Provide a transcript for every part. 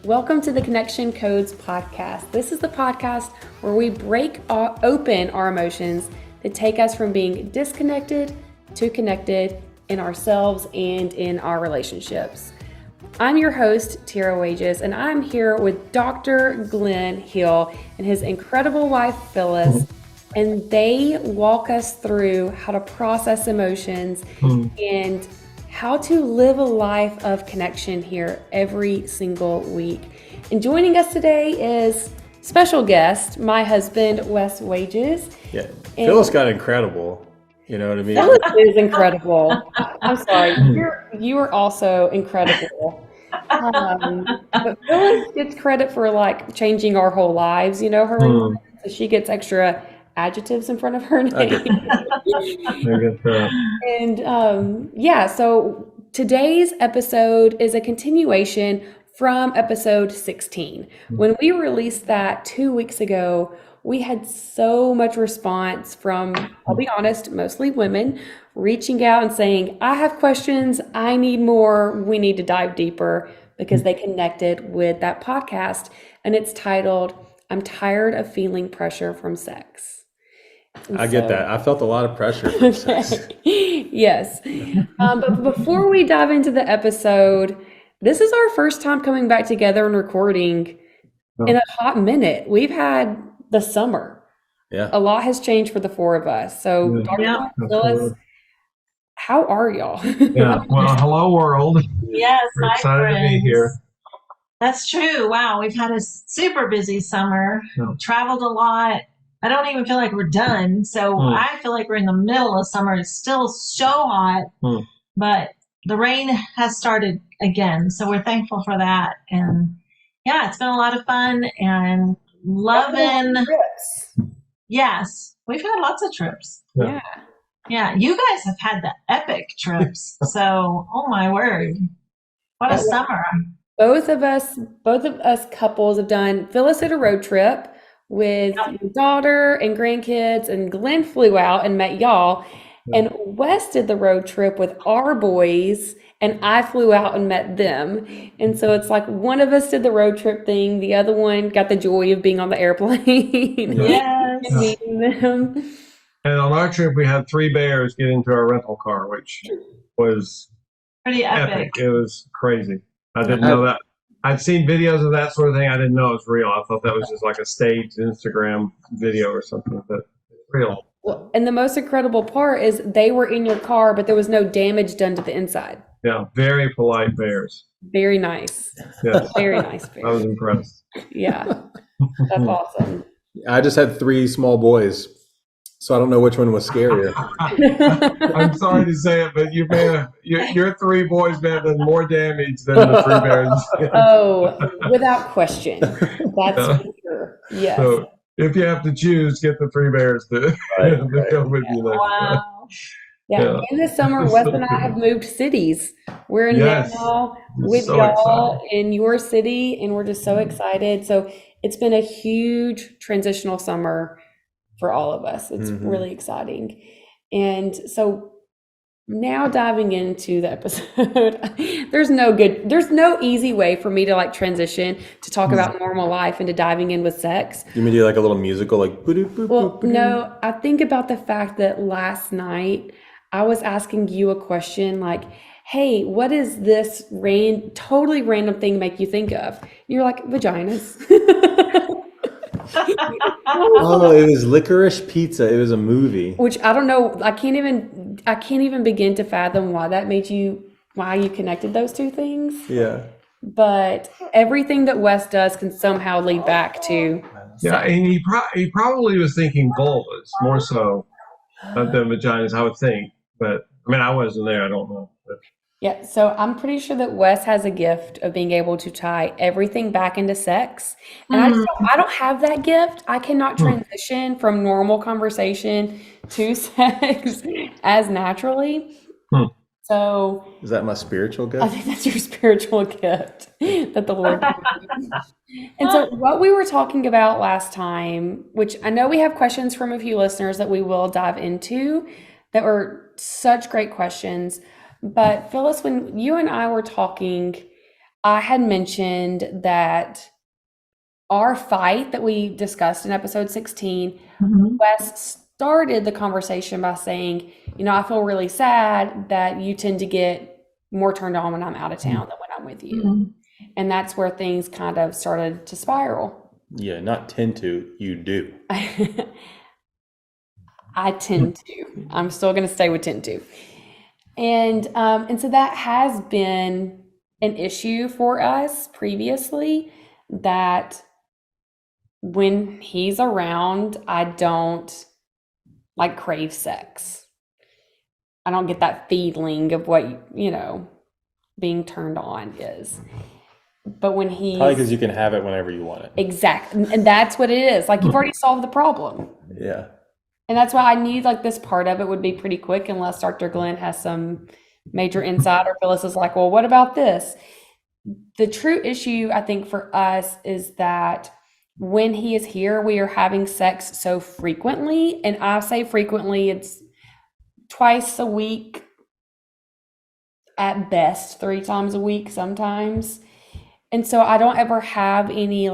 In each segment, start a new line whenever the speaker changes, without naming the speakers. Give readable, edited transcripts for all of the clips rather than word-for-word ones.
Welcome to the Connection Codes podcast. This is the podcast where we break open our emotions that take us from being disconnected to connected in ourselves and in our relationships. I'm your host, Tara Wages, and I'm here with Dr. Glenn Hill and his incredible wife, Phyllis, and they walk us through how to process emotions and how to live a life of connection here every single week. And joining us today is special guest, my husband, Wes Wages.
Yeah, Phyllis got incredible. You know what I mean?
Phyllis is incredible. I'm sorry, you are also incredible. But Phyllis gets credit for like changing our whole lives. You know her, so she gets extra adjectives in front of her name. And so today's episode is a continuation from episode 16. When we released that 2 weeks ago, we had so much response from, I'll be honest, mostly women reaching out and saying, I have questions, I need more, we need to dive deeper, because they connected with that podcast. And it's titled, I'm Tired of Feeling Pressure from Sex.
I get that. I felt a lot of pressure from sex.
Yes. But before we dive into the episode, this is our first time coming back together and recording in a hot minute. We've had the summer.
Yeah.
A lot has changed for the four of us. So, Dr. Phyllis, how are y'all?
Yeah. Well, hello, world.
Yes,
We're excited to be here.
That's true. Wow, we've had a super busy summer. Traveled a lot. I don't even feel like we're done. So I feel like we're in the middle of summer. It's still so hot, but the rain has started again. So we're thankful for that. And yeah, it's been a lot of fun and loving
trips.
Yes, we've had lots of trips.
Yeah.
Yeah, you guys have had the epic trips. So, oh my word. What a summer.
Both of us couples have done. Phyllis did a road trip with your daughter and grandkids, and Glenn flew out and met y'all. And Wes did the road trip with our boys, and I flew out and met them. And so it's like one of us did the road trip thing, the other one got the joy of being on the airplane
Yes.
and meeting them.
And on our trip, we had 3 bears get into our rental car, which was
Pretty
epic. It was crazy. I didn't know that. I'd seen videos of that sort of thing. I didn't know it was real. I thought that was just like a staged Instagram video or something, but it's real.
Well, and the most incredible part is they were in your car, but there was no damage done to the inside.
Yeah, very polite bears.
Very nice.
Yes.
Very nice bears.
I was impressed.
Yeah, that's awesome.
I just had 3 small boys, so I don't know which one was scarier.
I'm sorry to say it, but your 3 boys may have done more damage than the 3 bears.
Oh, without question. That's for sure. Yes.
So if you have to choose, get the 3 bears to go with you.
Wow.
Yeah. In the summer, Wes and I have moved cities. We're in now with
so
y'all
excited.
in your city, and we're just so excited. So it's been a huge transitional summer for all of us. It's really exciting. And so now diving into the episode, there's no easy way for me to like transition to talk about normal life into diving in with sex.
You mean do like a little musical, like boop, boop,
Well,
boop,
no, I think about the fact that last night I was asking you a question like, hey, what is this totally random thing make you think of? And you're like, vaginas.
Oh, it was Licorice Pizza. It was a movie.
Which I don't know. I can't even begin to fathom why you connected those two things.
Yeah.
But everything that Wes does can somehow lead back to
Yeah, and he probably was thinking vulvas more so than vaginas, I would think. But I mean, I wasn't there. I don't know. But.
Yeah, so I'm pretty sure that Wes has a gift of being able to tie everything back into sex. And I don't have that gift. I cannot transition from normal conversation to sex as naturally. So
Is that my spiritual
I
gift?
think that's your spiritual gift that the Lord gave you. And so what we were talking about last time, which I know we have questions from a few listeners that we will dive into that were such great questions. But Phyllis, when you and I were talking, I had mentioned that our fight that we discussed in episode 16, Wes started the conversation by saying, I feel really sad that you tend to get more turned on when I'm out of town than when I'm with you. And that's where things kind of started to spiral.
Yeah, not tend to, you do.
I tend to. I'm still going to stay with tend to. And so that has been an issue for us previously, that when he's around, I don't crave sex. I don't get that feeling of what, being turned on is. But when he's...
Probably because you can have it whenever you want it.
Exactly. And that's what it is. You've already solved the problem.
Yeah.
And that's why I need this part of it would be pretty quick, unless Dr. Glenn has some major insight, or Phyllis is like, well, what about this? The true issue, I think, for us is that when he is here, we are having sex so frequently. And I say frequently, it's twice a week, at best 3 times a week sometimes. And so I don't ever have any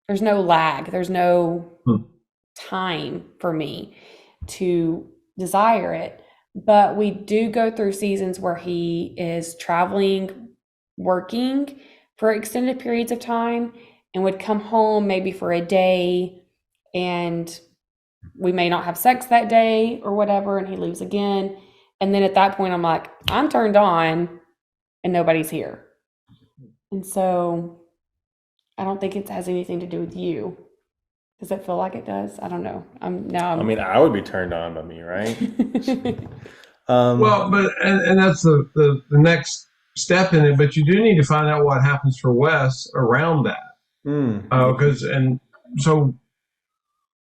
there's no lag, there's no time for me to desire it. But we do go through seasons where he is traveling, working for extended periods of time, and would come home maybe for a day, and we may not have sex that day or whatever, and he leaves again. And then at that point, I'm like, I'm turned on and nobody's here. And so I don't think it has anything to do with you. Does it feel like it does? I don't know. I
would be turned on by me, right?
Well, but and that's the next step in it. But you do need to find out what happens for Wes around that. So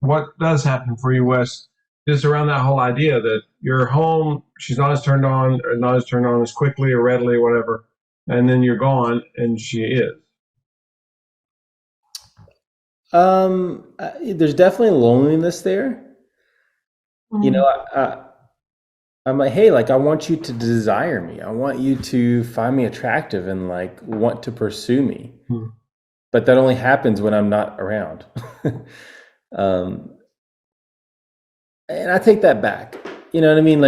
what does happen for you, Wes, is around that whole idea that you're home, she's not as turned on, or not as turned on as quickly or readily or whatever, and then you're gone and she is.
There's definitely loneliness there. I'm like, hey, I want you to desire me. I want you to find me attractive and want to pursue me. But that only happens when I'm not around. And I take that back. You know what I mean?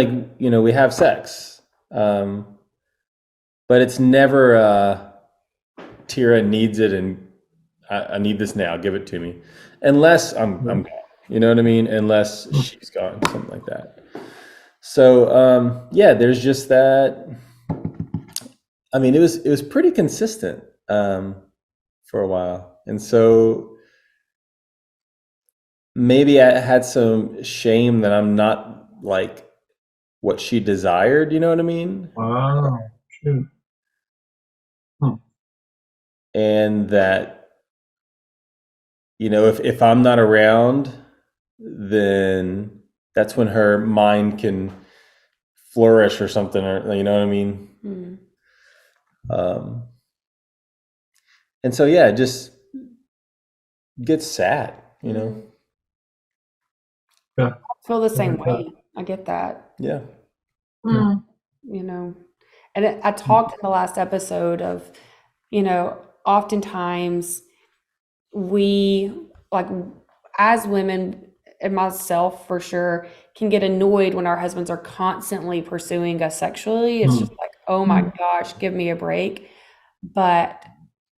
We have sex. But it's never Tira needs it and I need this now, give it to me. Unless I'm gone. You know what I mean? Unless she's gone, something like that. So there's just that. I mean, it was pretty consistent for a while. And so maybe I had some shame that I'm not what she desired, you know what I mean?
Wow. Shoot.
And that, if I'm not around, then that's when her mind can flourish or something, or you know what I mean? And so it just gets sad,
Yeah.
I feel the same way. I get that.
Yeah.
And I talked in the last episode of, oftentimes we, as women, and myself for sure, can get annoyed when our husbands are constantly pursuing us sexually. It's just oh my gosh, give me a break. But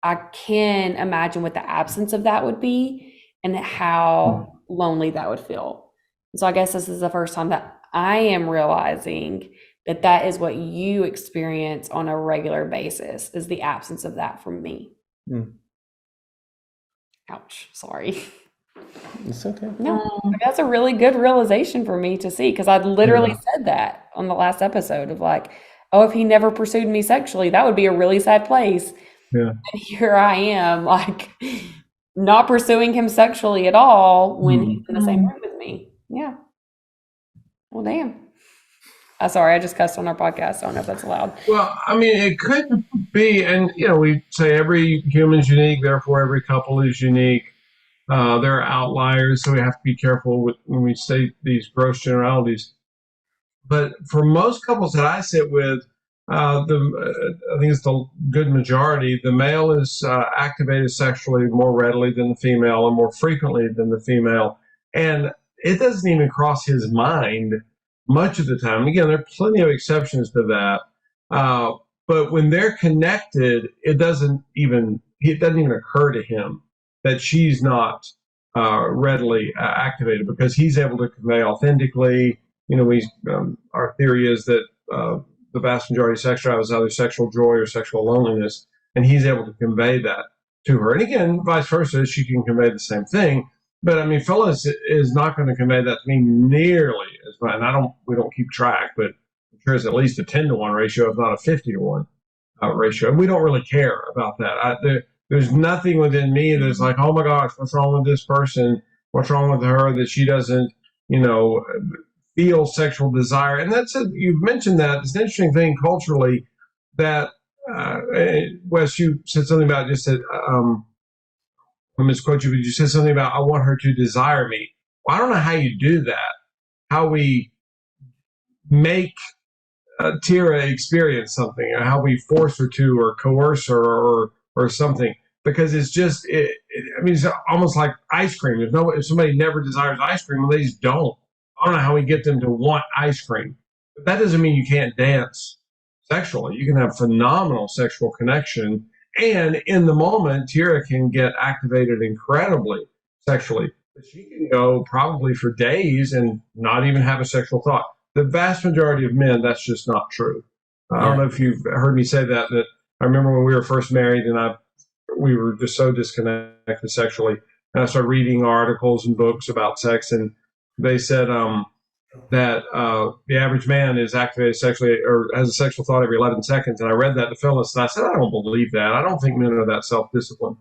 I can imagine what the absence of that would be and how lonely that would feel. So I guess this is the first time that I am realizing that is what you experience on a regular basis, is the absence of that from me. Ouch, sorry.
It's okay.
No, that's a really good realization for me to see, because I literally said that on the last episode of if he never pursued me sexually, that would be a really sad place.
Yeah.
And here I am, not pursuing him sexually at all when he's in the same room with me. Yeah. Well, damn. Sorry, I just cussed on our podcast. I don't know if that's allowed.
Well, I mean, it could be, and we say every human's unique, therefore every couple is unique. There are outliers, so we have to be careful when we say these gross generalities. But for most couples that I sit with, I think it's the good majority. The male is activated sexually more readily than the female and more frequently than the female. And it doesn't even cross his mind much of the time. And again, there are plenty of exceptions to that. But when they're connected, it doesn't even occur to him that she's not readily activated, because he's able to convey authentically. Our theory is that the vast majority of sex drive is either sexual joy or sexual loneliness, and he's able to convey that to her. And again, vice versa, she can convey the same thing. But I mean, Phyllis is not going to convey that to me nearly as much. And we don't keep track, but I'm sure it's at least a 10-to-1 ratio, if not a 50-to-1 ratio. And we don't really care about that. There's nothing within me that's like, oh my gosh, what's wrong with this person? What's wrong with her that she doesn't, feel sexual desire? And you've mentioned that. It's an interesting thing culturally that, Wes, you said something about just that, I misquote you, but you said something about, I want her to desire me. Well, I don't know how you do that, how we make Tira experience something, or how we force her to, or coerce her, or something, because it's just, it's almost like ice cream. If somebody never desires ice cream, well, they just don't. I don't know how we get them to want ice cream. But that doesn't mean you can't dance sexually. You can have phenomenal sexual connection. And in the moment, Tira can get activated incredibly sexually. But she can go probably for days and not even have a sexual thought. The vast majority of men, that's just not true. I don't know if you've heard me say that I remember when we were first married and we were just so disconnected sexually. And I started reading articles and books about sex, and they said that the average man is activated sexually or has a sexual thought every 11 seconds. And I read that to Phyllis, and I said, I don't believe that. I don't think men are that self-disciplined.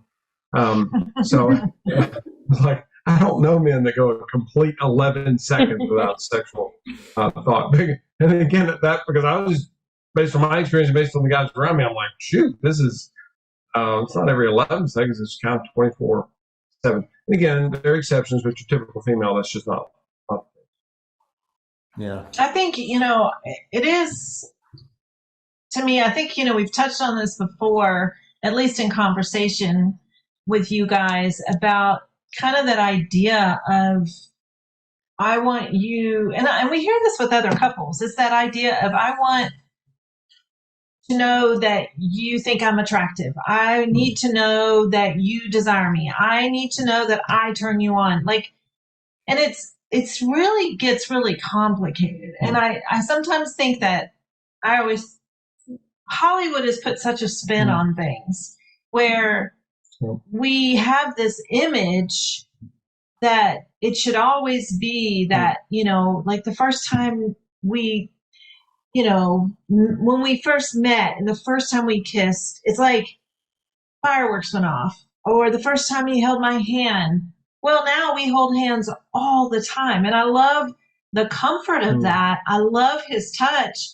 So it's like, I don't know men that go a complete 11 seconds without sexual thought. And again, because I was, based on my experience and based on the guys around me, I'm like, shoot, this is, it's not every 11 seconds, it's kind of 24/7. And again, there are exceptions, but your typical female, that's just not.
Yeah.
I think, it is, to me, I think, we've touched on this before, at least in conversation with you guys, about kind of that idea of, I want you, and we hear this with other couples, it's that idea of, I want to know that you think I'm attractive. I need to know that you desire me. I need to know that I turn you on. And it's really gets really complicated. And I sometimes think that Hollywood has put such a spin on things where we have this image that it should always be that, like the first time we, when we first met and the first time we kissed, it's like fireworks went off. Or the first time he held my hand. Well, now we hold hands all the time. And I love the comfort of that. I love his touch,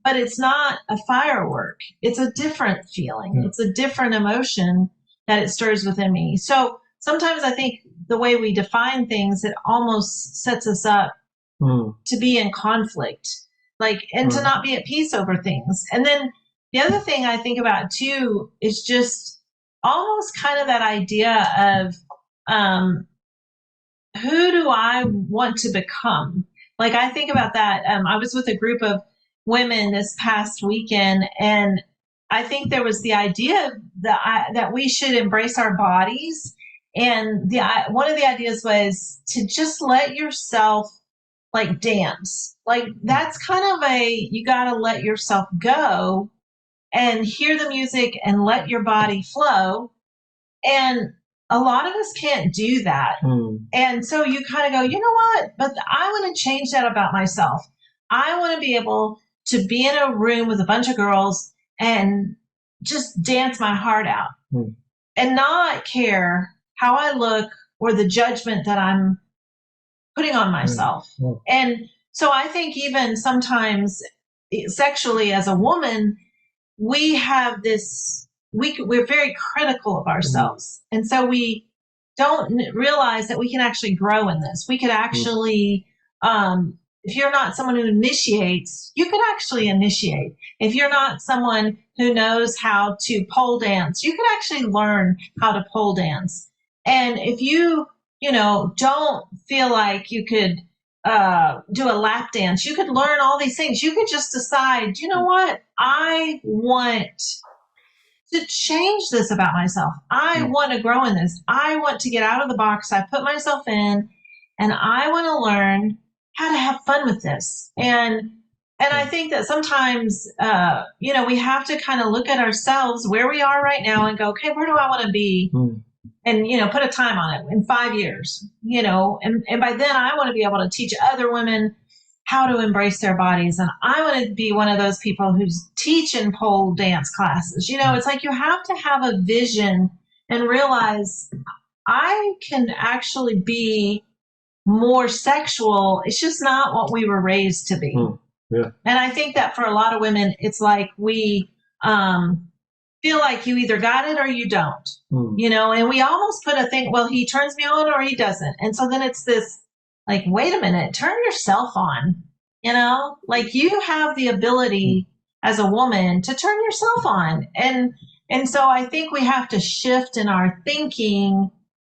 but it's not a firework. It's a different feeling. It's a different emotion that it stirs within me. So sometimes I think the way we define things, it almost sets us up to be in conflict, and to not be at peace over things. And then the other thing I think about too is just almost kind of that idea of, who do I want to become? I think about that. I was with a group of women this past weekend, and I think there was the idea that we should embrace our bodies. And one of the ideas was to just let yourself dance. That's kind of you got to let yourself go and hear the music and let your body flow. And a lot of us can't do that. And so you kind of go, you know what? But I want to change that about myself. I want to be able to be in a room with a bunch of girls and just dance my heart out and not care how I look or the judgment that I'm putting on myself. And so I think even sometimes sexually as a woman, we have this, we're very critical of ourselves. And so we don't realize that we can actually grow in this. We could actually if you're not someone who initiates, you could actually initiate. If you're not someone who knows how to pole dance, you could actually learn how to pole dance. And if you don't feel like you could do a lap dance, you could learn all these things. You could just decide, you know what? I want to change this about myself. I want to grow in this. I want to get out of the box I put myself in, and I want to learn how to have fun with this. And I think that sometimes, we have to kind of look at ourselves where we are right now and go, okay, where do I want to be? And, put a time on it in 5 years, and by then I want to be able to teach other women how to embrace their bodies. And I want to be one of those people who's teaching pole dance classes. It's like you have to have a vision and realize I can actually be more sexual. It's just not what we were raised to be.
Yeah.
And I think that for a lot of women, it's like we feel like you either got it or you don't, and we almost put a thing, well, he turns me on or he doesn't. And so then it's this like, wait a minute, turn yourself on, like you have the ability as a woman to turn yourself on. And so I think we have to shift in our thinking.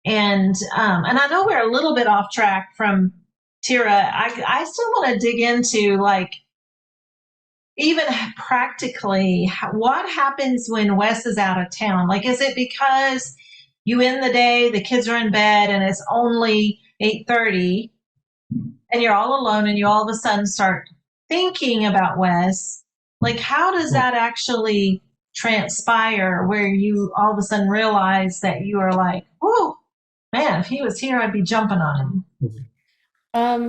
And I know we're a little bit off track from Tira. I still want to dig into like, even practically, what happens when Wes is out of town? Like, is it because you end the day, the kids are in bed and it's only 8:30 and you're all alone and you all of a sudden start thinking about Wes? Like, how does that actually transpire where you all of a sudden realize that you are like, whoa, man, if he was here, I'd be jumping on him.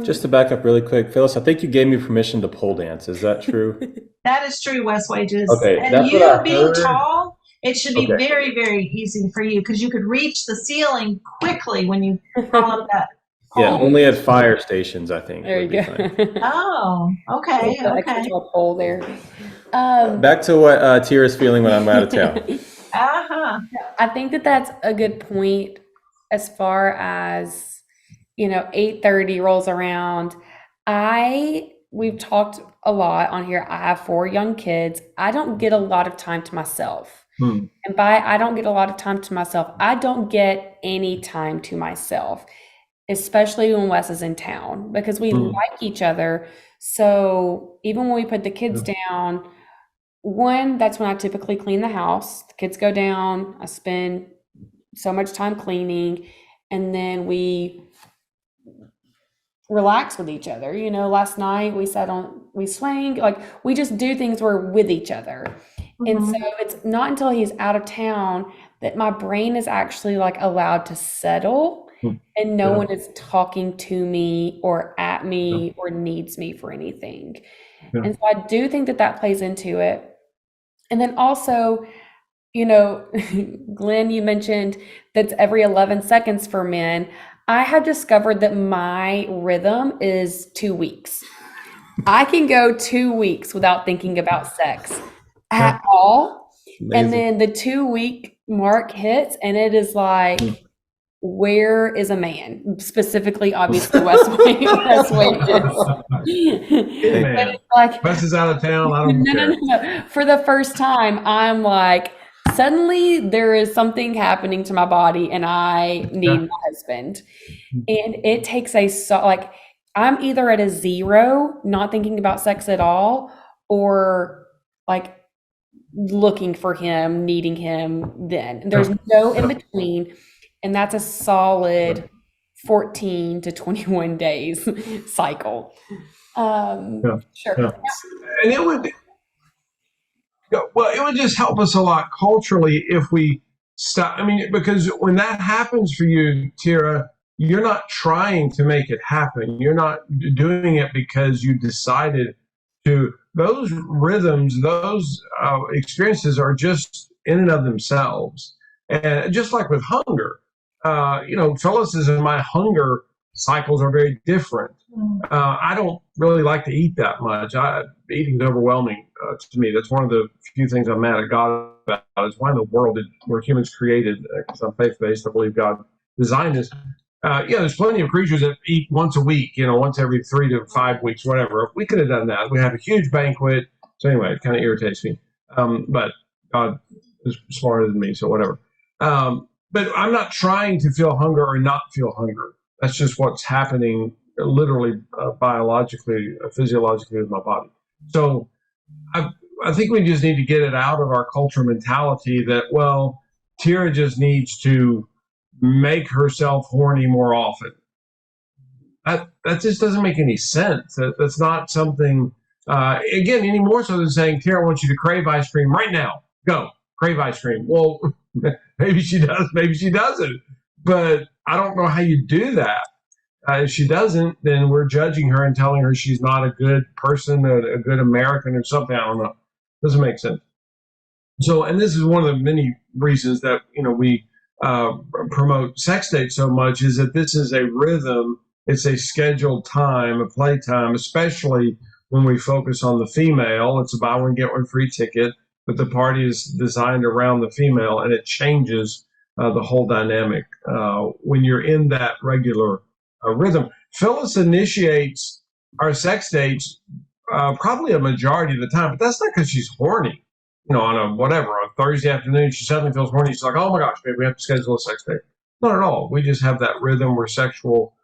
Just to back up really quick, Phyllis, I think you gave me permission to pole dance. Is that true?
That is true, Wes Wages.
Okay,
and you being tall, it should be very, very easy for you because you could reach the ceiling quickly when you crawl up that pole.
Yeah, only at fire stations, I think.
There you go.
Oh, okay.
Extra pole there.
Back to what Tira's feeling when I'm out of town.
I think that's a good point as far as 8:30 rolls around. We've talked a lot on here. I have 4 young kids. I don't get a lot of time to myself. And by I don't get a lot of time to myself, I don't get any time to myself, especially when Wes is in town, because we like each other. So even when we put the kids down, that's when I typically clean the house. The kids go down. I spend so much time cleaning, and then we relax with each other. Last night we swang, like we just do things where we're with each other. And so it's not until he's out of town that my brain is actually like allowed to settle and no one is talking to me or at me or needs me for anything. And so I do think that plays into it. And then also, Glenn, you mentioned that's every 11 seconds for men. I have discovered that my rhythm is 2 weeks. I can go 2 weeks without thinking about sex at all.
Amazing.
And then the 2-week mark hits and it is like, where is a man? Specifically, obviously, Wes Wages. But it's like,
Wes is out of town. I don't care.
No. For the first time, I'm like, suddenly there is something happening to my body and I need my husband. And it takes I'm either at a 0, not thinking about sex at all, or like looking for him, needing him then. There's no in between. And that's a solid 14 to 21 days cycle. Sure.
And it would just help us a lot culturally if we stop. I mean, because when that happens for you, Tira, you're not trying to make it happen. You're not doing it because you decided to. Those rhythms, those experiences are just in and of themselves. And just like with hunger, Phyllis's and my hunger cycles are very different. I don't really like to eat that much. Eating is overwhelming to me. That's one of the few things I'm mad at God about. Is why in the world were humans created? Because I'm faith-based. I believe God designed us. There's plenty of creatures that eat once a week, once every 3 to 5 weeks, whatever. We could have done that. We have a huge banquet. So anyway, it kind of irritates me. But God is smarter than me, so whatever. But I'm not trying to feel hunger or not feel hunger. That's just what's happening literally, biologically, physiologically with my body. So I think we just need to get it out of our culture mentality that, well, Tira just needs to make herself horny more often. That just doesn't make any sense. That's not something, again, any more so than saying, Tira, I want you to crave ice cream right now. Go, crave ice cream. Well, maybe she does, maybe she doesn't. But I don't know how you do that. If she doesn't, then we're judging her and telling her she's not a good person, a good American or something. I don't know. Doesn't make sense. So, and this is one of the many reasons that, we promote sex dates so much, is that this is a rhythm. It's a scheduled time, a playtime, especially when we focus on the female. It's a buy one, get one free ticket, but the party is designed around the female, and it changes the whole dynamic when you're in that regular rhythm. Phyllis initiates our sex dates probably a majority of the time, but that's not because she's horny. On a Thursday afternoon, she suddenly feels horny. She's like, oh my gosh, babe, we have to schedule a sex date. Not at all. We just have that rhythm. We're sexual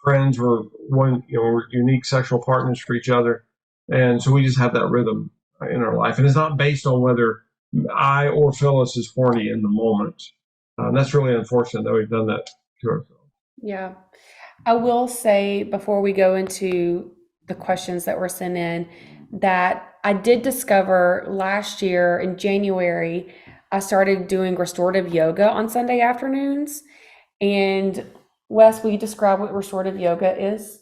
friends. We're we're unique sexual partners for each other. And so we just have that rhythm in our life. And it's not based on whether I or Phyllis is horny in the moment. That's really unfortunate that we've done that to ourselves.
Yeah. I will say, before we go into the questions that were sent in, that I did discover last year in January, I started doing restorative yoga on Sunday afternoons. And Wes, will you describe what restorative yoga is?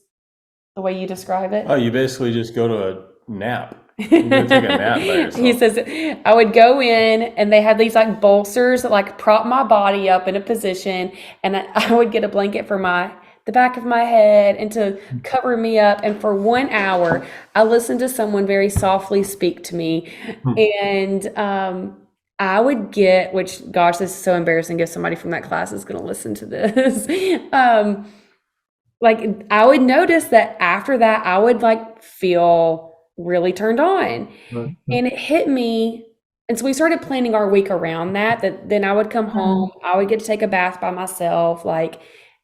The way you describe it?
Oh, you basically just go to a nap. You go take a nap by yourself.
He says, I would go in and they had these like bolsters that like prop my body up in a position, and I would get a blanket for the back of my head and to cover me up. And for 1 hour, I listened to someone very softly speak to me. And I would get, which, gosh, this is so embarrassing if somebody from that class is going to listen to this. Like, I would notice that after that, I would like feel really turned on. And it hit me. And so we started planning our week around that then I would come home, I would get to take a bath by myself,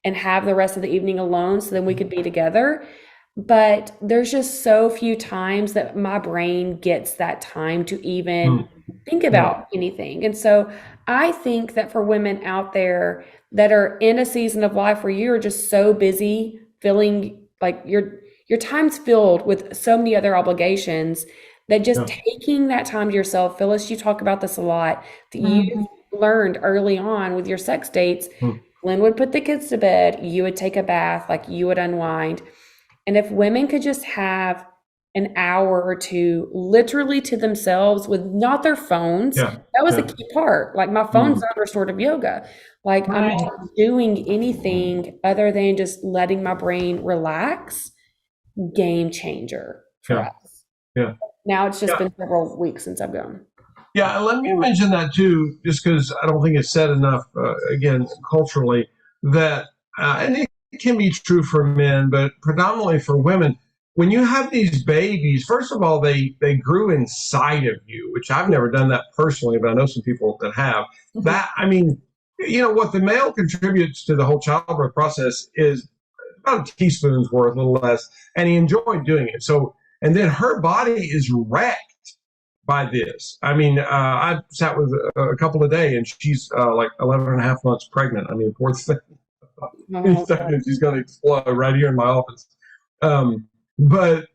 and have the rest of the evening alone, so then we could be together. But there's just so few times that my brain gets that time to even think about anything. And so I think that for women out there that are in a season of life where you're just so busy, feeling like your time's filled with so many other obligations, that just taking that time to yourself. Phyllis, you talk about this a lot, that you learned early on with your sex dates. Lynn would put the kids to bed, you would take a bath, like you would unwind. And if women could just have an hour or two literally to themselves with not their phones, that was a key part. Like, my phone's not restorative yoga. Like, I'm not doing anything other than just letting my brain relax. Game changer for us. Now it's just been several weeks since I've gone.
Yeah, let me mention that too, just because I don't think it's said enough, again, culturally, that, and it can be true for men, but predominantly for women, when you have these babies, first of all, they grew inside of you, which I've never done that personally, but I know some people that have. That, I mean, what the male contributes to the whole childbirth process is about a teaspoon's worth, a little less, and he enjoyed doing it. So, and then her body is wrecked by this. I mean, I sat with a couple a day, and she's like 11 and a half months pregnant. I mean, poor thing. In a second, she's going to explode right here in my office. But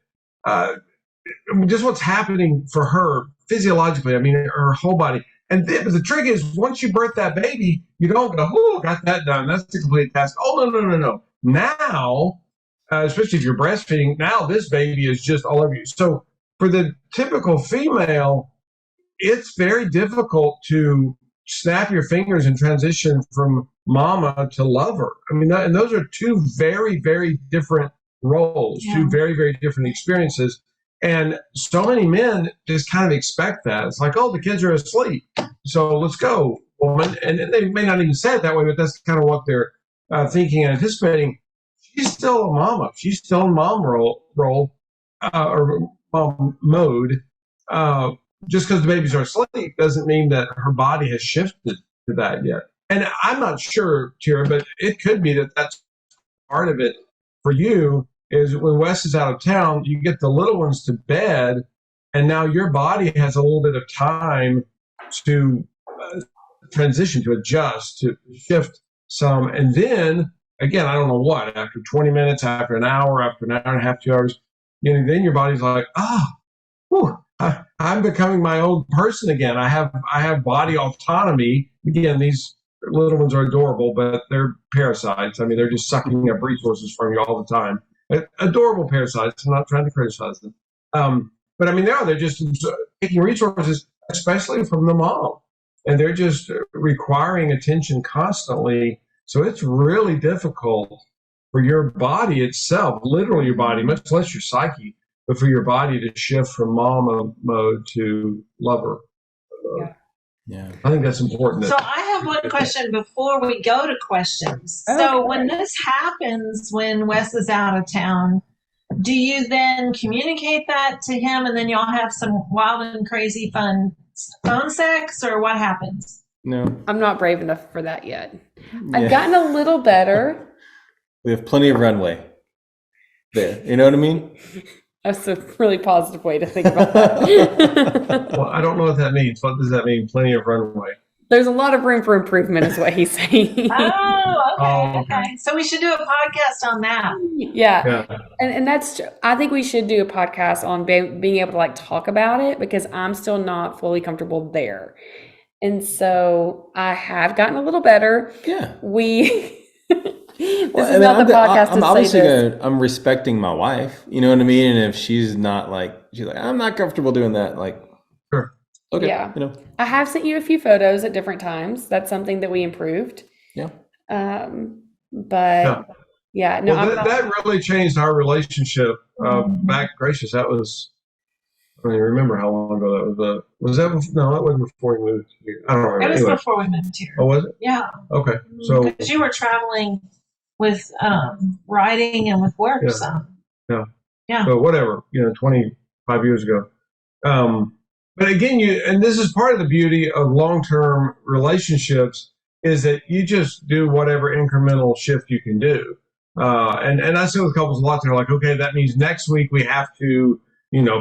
just what's happening for her physiologically, I mean, her whole body. And the trick is, once you birth that baby, you don't go, oh, got that done. That's the complete task. Oh, no. Now, especially if you're breastfeeding, now this baby is just all over you. So for the typical female, it's very difficult to snap your fingers and transition from mama to lover. I mean, and those are two very, very different roles, two very, very different experiences. And so many men just kind of expect that. It's like, oh, the kids are asleep, so let's go, woman. And they may not even say it that way, but that's kind of what they're thinking and anticipating, she's still a mama. She's still in mom role or mom mode. Just because the babies are asleep doesn't mean that her body has shifted to that yet. And I'm not sure, Tira, but it could be that that's part of it for you. Is when Wes is out of town, you get the little ones to bed, and now your body has a little bit of time to transition, to adjust, to shift some. And then, again, I don't know what, after 20 minutes, after an hour, after an hour and a half, 2 hours, then your body's like, I'm becoming my own person again. I have body autonomy. Again, these little ones are adorable, but they're parasites. I mean, they're just sucking up resources from you all the time. Adorable parasites. I'm not trying to criticize them. But I mean, they're just taking resources, especially from the mom. And they're just requiring attention constantly. So it's really difficult for your body itself, literally your body, much less your psyche, but for your body to shift from mama mode to lover. Yeah. I think that's important.
So I have one question before we go to questions. Okay. So when this happens, when Wes is out of town, do you then communicate that to him and then y'all have some wild and crazy fun phone sex, or what happens?
No.
I'm not brave enough for that yet. I've gotten a little better.
We have plenty of runway there. You know what I mean?
That's a really positive way to think about that.
Well, I don't know what that means. What does that mean? Plenty of runway.
There's a lot of room for improvement is what he's saying.
Okay. So we should do a podcast on that.
Yeah. And that's, I think we should do a podcast on being able to like talk about it, because I'm still not fully comfortable there. And so I have gotten a little better.
Yeah.
This is not the podcast to say this.
I'm respecting my wife, you know what I mean? And if she's not she's like, I'm not comfortable doing that. Like,
sure.
Okay.
Yeah. I have sent you a few photos at different times. That's something that we improved.
Yeah.
That
really changed our relationship. Back gracious, that was, I don't even remember how long ago that was. Was that before? No, that wasn't before we moved here. I don't remember.
It was before we moved here.
Oh, was it?
Yeah.
Okay. So
because you were traveling with writing and with work. Yeah. So whatever,
25 years ago. But again, and this is part of the beauty of long-term relationships, is that you just do whatever incremental shift you can do. And I see with couples a lot, they're like, okay, that means next week we have to,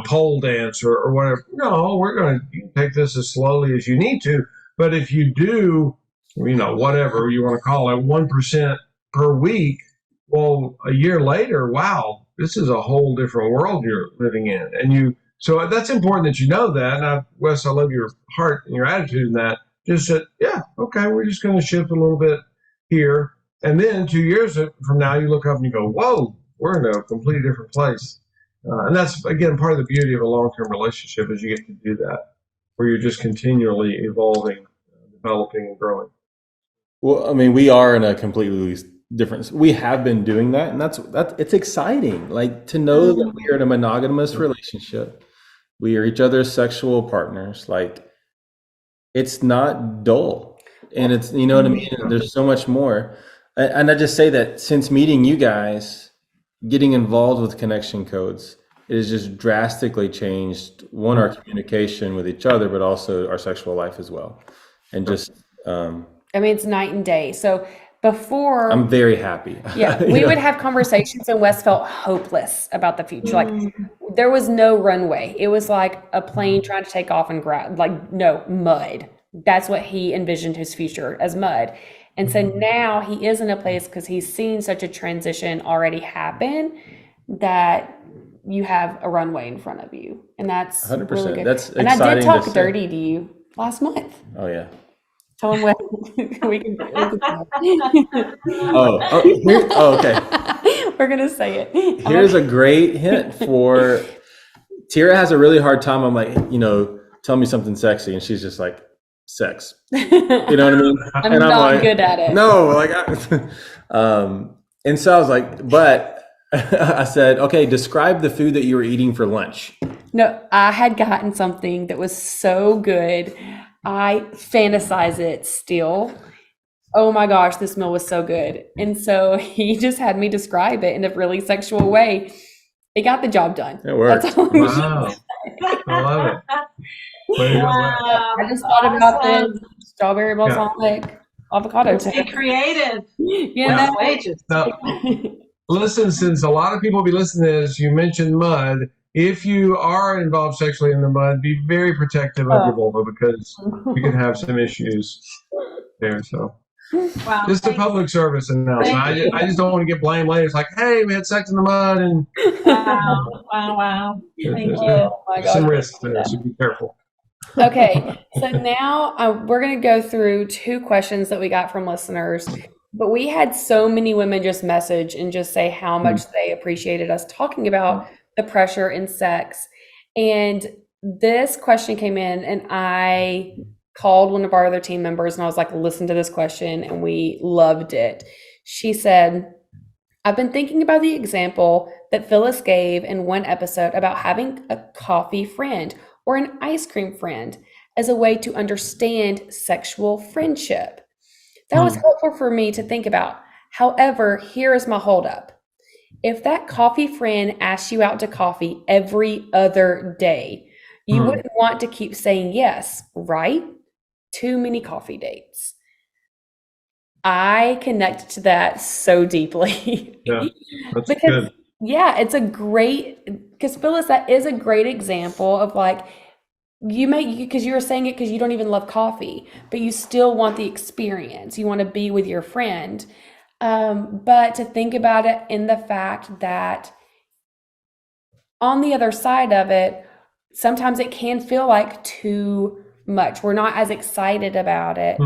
pole dance or whatever. No, we're going to take this as slowly as you need to. But if you do, whatever you want to call it, 1% per week, well, a year later, wow, this is a whole different world you're living in. So that's important that you know that. And Wes, I love your heart and your attitude in that. Just said, yeah, okay, we're just going to shift a little bit here. And then 2 years from now, you look up and you go, whoa, we're in a completely different place. And that's, again, part of the beauty of a long-term relationship is you get to do that, where you're just continually evolving, developing, and growing.
Well, I mean, we are in a completely different. We have been doing that, and that's it's exciting. Like, to know that we are in a monogamous relationship. We are each other's sexual partners. Like, it's not dull, and it's, you know what I mean? There's so much more. And I just say that since meeting you guys, getting involved with Connection Codes, it has just drastically changed, one, our communication with each other, but also our sexual life as well. And just,
it's night and day. So before,
I'm very happy.
Yeah, we would have conversations, and Wes felt hopeless about the future. Like, there was no runway. It was like a plane trying to take off and mud. That's what he envisioned his future as, mud. And so now he is in a place, because he's seen such a transition already happen, that you have a runway in front of you. And that's 100%. Really good.
That's
and I did talk dirty to you last month.
Oh, yeah.
Tell him what we can do.
Okay.
We're going to say it.
Here's a great hint for Tira has a really hard time. I'm like, tell me something sexy. And she's just like, sex. You know what I mean?
I'm not good at it.
No, and so I was like, but I said, okay, describe the food that you were eating for lunch.
No, I had gotten something that was so good. I fantasize it still. oh my gosh, this meal was so good. And so he just had me describe it in a really sexual way. It got the job done.
It worked.
That's all
Wow. I love it. Way to go, Wes.
I just thought about this strawberry balsamic avocado
Let's be
toast.
creative.
You
Yeah.
know?
Wages.
Now, listen, since a lot of people will be listening to this, you mentioned mud. If you are involved sexually in the mud, be very protective of your vulva because you can have some issues there. So,
Wow.
just a public service announcement. I just don't want to get blamed later. It's like, hey, we had sex in the mud, and
Wow. Thank you.
Oh my
there's some
gosh.
risks there, so be careful.
Okay, so now we're going to go through 2 questions that we got from listeners, but we had so many women just message and just say how much they appreciated us talking about the pressure in sex. And this question came in, and I called one of our other team members and I was like, listen to this question, and we loved it. She said, I've been thinking about the example that Phyllis gave in one episode about having a coffee friend or an ice cream friend as a way to understand sexual friendship. That was helpful for me to think about. However, here is my holdup. If that coffee friend asks you out to coffee every other day, you wouldn't want to keep saying yes, right? Too many coffee dates. I connect to that so deeply.
Yeah, that's
Because
good.
yeah, it's a great, because Phyllis, that is a great example of like, because you were saying it because you don't even love coffee, but you still want the experience. You want to be with your friend. But to think about it in the fact that on the other side of it, sometimes it can feel like too much. We're not as excited about it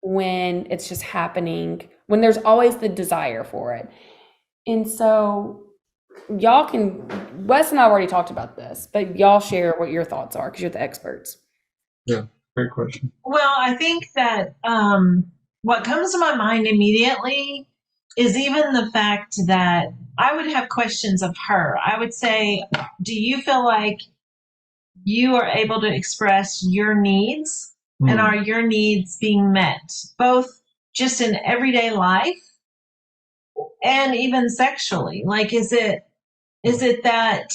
when it's just happening, when there's always the desire for it. And so y'all can, Wes and I already talked about this, but y'all share what your thoughts are because you're the experts.
Yeah, great question.
Well, I think that what comes to my mind immediately is even the fact that I would have questions of her. I would say, do you feel like you are able to express your needs? And are your needs being met, both just in everyday life and even sexually? Like, is it that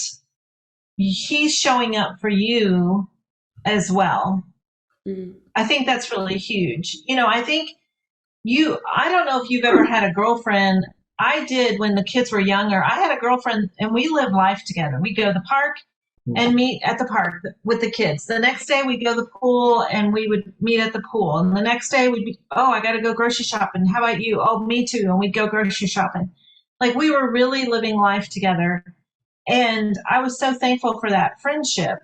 he's showing up for you as well? I think that's really huge. I think I don't know if you've ever had a girlfriend. I did when the kids were younger. I had a girlfriend and we lived life together. We'd go to the park and meet at the park with the kids. The next day we'd go to the pool and we would meet at the pool. And the next day we'd be, oh, I got to go grocery shopping. How about you? Oh, me too. And we'd go grocery shopping. Like, we were really living life together. And I was so thankful for that friendship.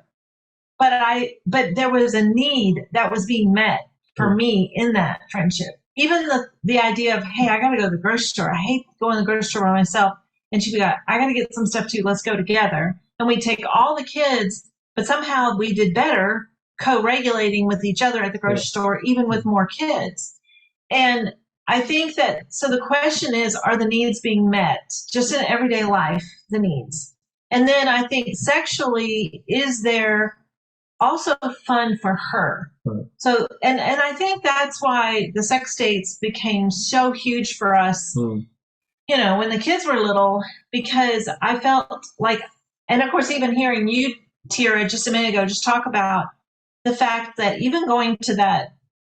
But there was a need that was being met for me in that friendship. Even the idea of, hey, I got to go to the grocery store. I hate going to the grocery store by myself. And she'd be like, I got to get some stuff too. Let's go together. And we'd take all the kids, but somehow we did better co-regulating with each other at the grocery store, even with more kids. And I think that, so the question is, are the needs being met just in everyday life, the needs? And then I think sexually, is there also fun for her? So, and I think that's why the sex dates became so huge for us, when the kids were little, because I felt like, and of course, even hearing you, Tira, just a minute ago, just talk about the fact that even going to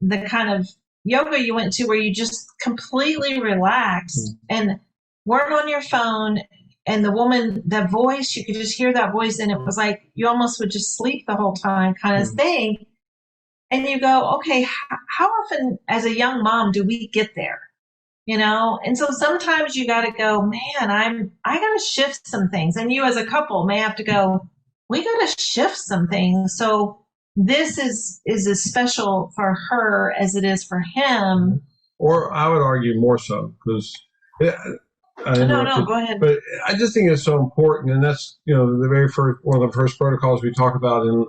the kind of yoga you went to where you just completely relaxed and weren't on your phone, and the woman, that voice, you could just hear that voice, and it was like you almost would just sleep the whole time kind of thing. And you go, okay, how often as a young mom do we get there? And so sometimes you got to go, man, I got to shift some things. And you as a couple may have to go, we got to shift some things. So this is as special for her as it is for him.
Or I would argue more so, because
no, go ahead.
But I just think it's so important, and that's the very first one of the first protocols we talk about in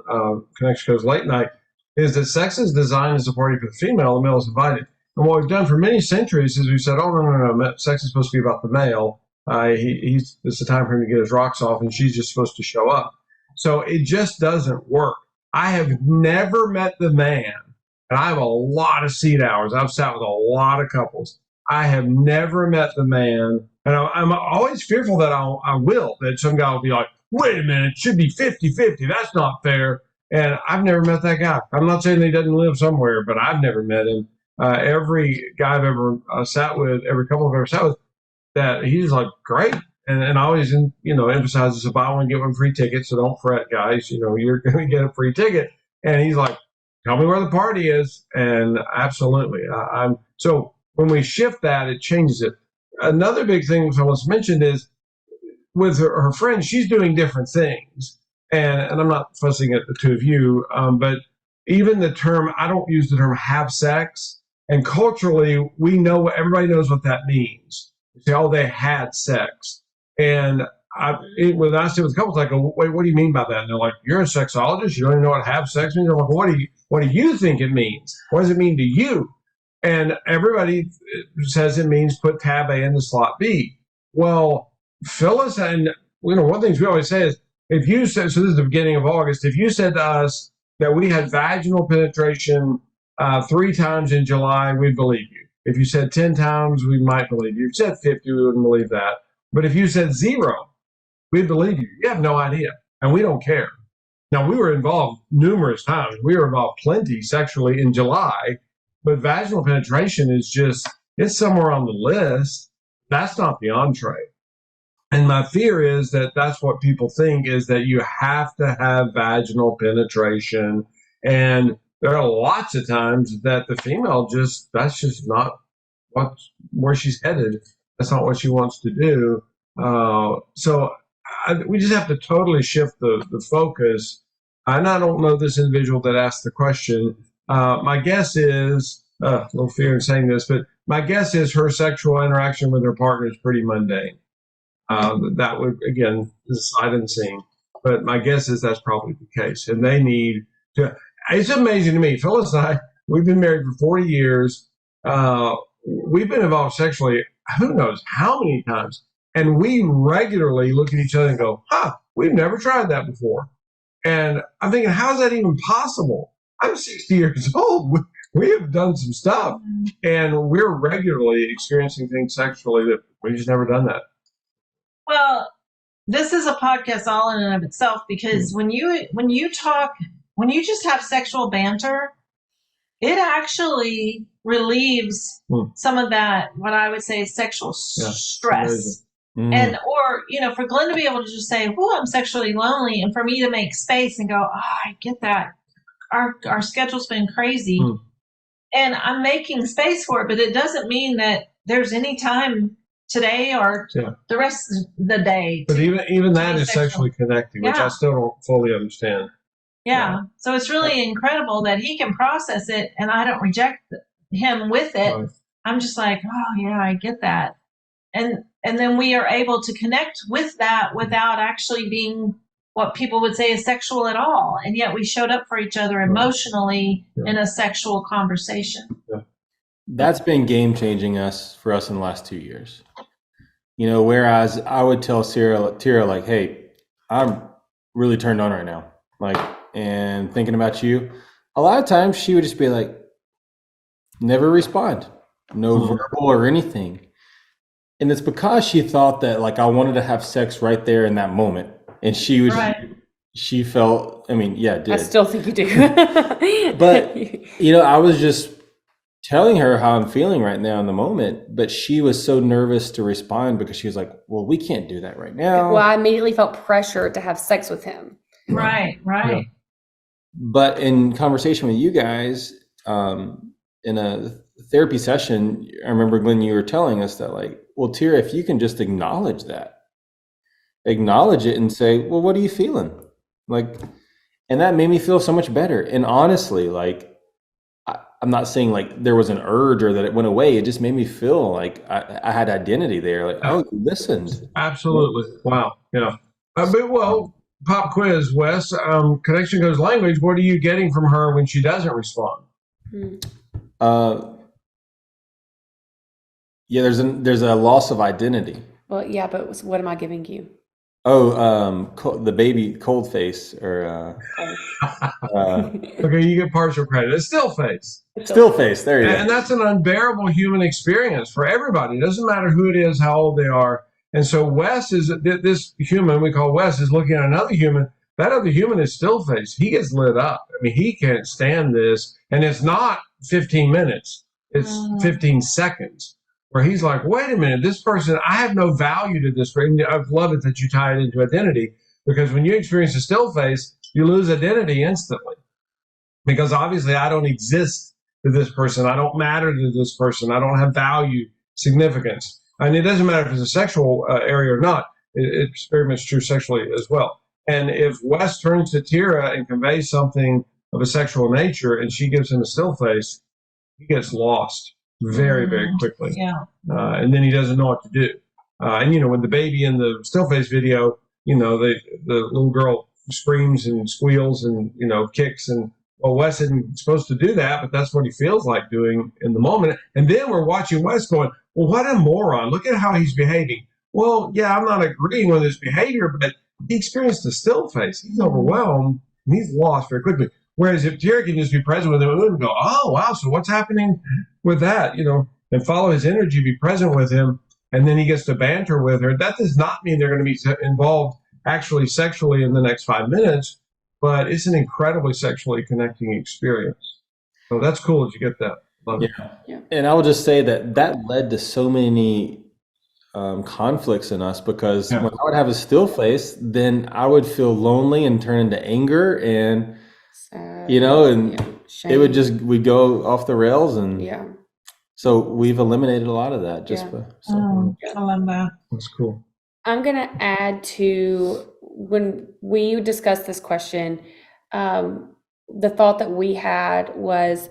Connection Codes Late Night is that sex is designed as a party for the female. The male is invited. And what we've done for many centuries is we've said, oh, no, sex is supposed to be about the male. It's the time for him to get his rocks off, and she's just supposed to show up. So it just doesn't work. I have never met the man and I have a lot of seat hours. I've sat with a lot of couples. I have never met the man, and I'm always fearful that that some guy will be like, wait a minute, it should be 50-50. That's not fair. And I've never met that guy. I'm not saying he doesn't live somewhere, but I've never met him. Every guy I've ever sat with, every couple I've ever sat with, that he's like, great. And I always, emphasizes, if I want to get one free ticket, so don't fret, guys. You're going to get a free ticket. And he's like, tell me where the party is. And absolutely. So when we shift that, it changes it. Another big thing Phyllis mentioned is with her friends, she's doing different things. And I'm not fussing at the two of you, but even the term, I don't use the term have sex. And culturally, everybody knows what that means. You say, oh, they had sex. And when I sit with couples, I go, wait, what do you mean by that? And they're like, you're a sexologist. You don't even know what have sex means. I'm like, what do you think it means? What does it mean to you? And everybody says it means put tab A into slot B. Well, Phyllis, and one of the things we always say is, if you said, so this is the beginning of August, if you said to us that we had vaginal penetration 3 times in July, we'd believe you. If you said 10 times, we might believe you. If you said 50, we wouldn't believe that. But if you said 0, we'd believe you. You have no idea, and we don't care. Now, we were involved numerous times. We were involved plenty sexually in July, but vaginal penetration is it's somewhere on the list. That's not the entree. And my fear is that that's what people think, is that you have to have vaginal penetration. And there are lots of times that the female that's just not where she's headed. That's not what she wants to do. So we just have to totally shift the focus. And I don't know this individual that asked the question. My guess is, a little fear in saying this, but my guess is her sexual interaction with her partner is pretty mundane. That would, again, this is sight unseen. But my guess is that's probably the case. And they need to, it's amazing to me. Phyllis and I, we've been married for 40 years. We've been involved sexually, who knows how many times. And we regularly look at each other and go, we've never tried that before. And I'm thinking, how is that even possible? I'm 60 years old. We have done some stuff. And we're regularly experiencing things sexually that we've just never done that.
Well, this is a podcast all in and of itself, because when you just have sexual banter, it actually relieves some of that, what I would say is sexual stress. And, or, for Glenn to be able to just say, I'm sexually lonely, and for me to make space and go, I get that. Our schedule's been crazy and I'm making space for it, but it doesn't mean that there's any time today or the rest of the day.
But even that is sexually connecting, which I still don't fully understand.
Yeah. So it's really incredible that he can process it and I don't reject him with it. Right. I'm just like, I get that. And then we are able to connect with that without actually being what people would say is sexual at all. And yet we showed up for each other emotionally in a sexual conversation. Yeah.
That's been game changing for us in the last 2 years. Whereas I would tell Tira, like, hey, I'm really turned on right now, and thinking about you. A lot of times she would just be like, never respond, no verbal or anything. And it's because she thought that I wanted to have sex right there in that moment. And she was, she felt, did.
I still think you do.
But, I was just telling her how I'm feeling right now in the moment, but she was so nervous to respond because she was like, well, we can't do that right now.
Well, I immediately felt pressure to have sex with him.
Right. Yeah.
But in conversation with you guys, in a therapy session, I remember, Glenn, you were telling us that well, Tira, if you can just acknowledge it and say, well, what are you feeling? And that made me feel so much better. And honestly, I'm not saying there was an urge or that it went away. It just made me feel like I had identity there. You listened.
Absolutely. Wow. Yeah. Pop quiz, Wes. Connection goes language. What are you getting from her when she doesn't respond?
There's a loss of identity.
Well, yeah, but what am I giving you?
The baby cold face or
okay, you get partial credit. It's still face.
Still face. There you go.
And that's an unbearable human experience for everybody. It doesn't matter who it is, how old they are. And so Wes is this human we call Wes is looking at another human. That other human is still face. He gets lit up. I mean, he can't stand this. And it's not 15 minutes. It's 15 seconds where he's like, wait a minute, this person, I have no value to this person. I love it that you tie it into identity, because when you experience a still face, you lose identity instantly. Because obviously I don't exist to this person. I don't matter to this person. I don't have value, significance. And it doesn't matter if it's a sexual area or not. It's very much true sexually as well. And if Wes turns to Tira and conveys something of a sexual nature and she gives him a still face, he gets lost very, very quickly.
Yeah.
And then he doesn't know what to do. And, you know, when the baby in the still face video, you know, the little girl screams and squeals and, you know, kicks. And, well, Wes isn't supposed to do that, but that's what he feels like doing in the moment. And then we're watching Wes going, well, what a moron. Look at how he's behaving. Well, yeah, I'm not agreeing with his behavior, but he experienced a still face. He's overwhelmed. And he's lost very quickly. Whereas if Tira can just be present with him and go, oh, wow, so what's happening with that? You know, and follow his energy, be present with him, and then he gets to banter with her. That does not mean they're going to be involved actually sexually in the next 5 minutes, but it's an incredibly sexually connecting experience. So that's cool that you get that. Love it.
Yeah. And I will just say that led to so many conflicts in us, because when I would have a still face, then I would feel lonely and turn into anger and, you know, and it would just, we'd go off the rails. And so we've eliminated a lot of that just by,
I love that.
That's cool.
I'm going to add to, when we discussed this question, the thought that we had was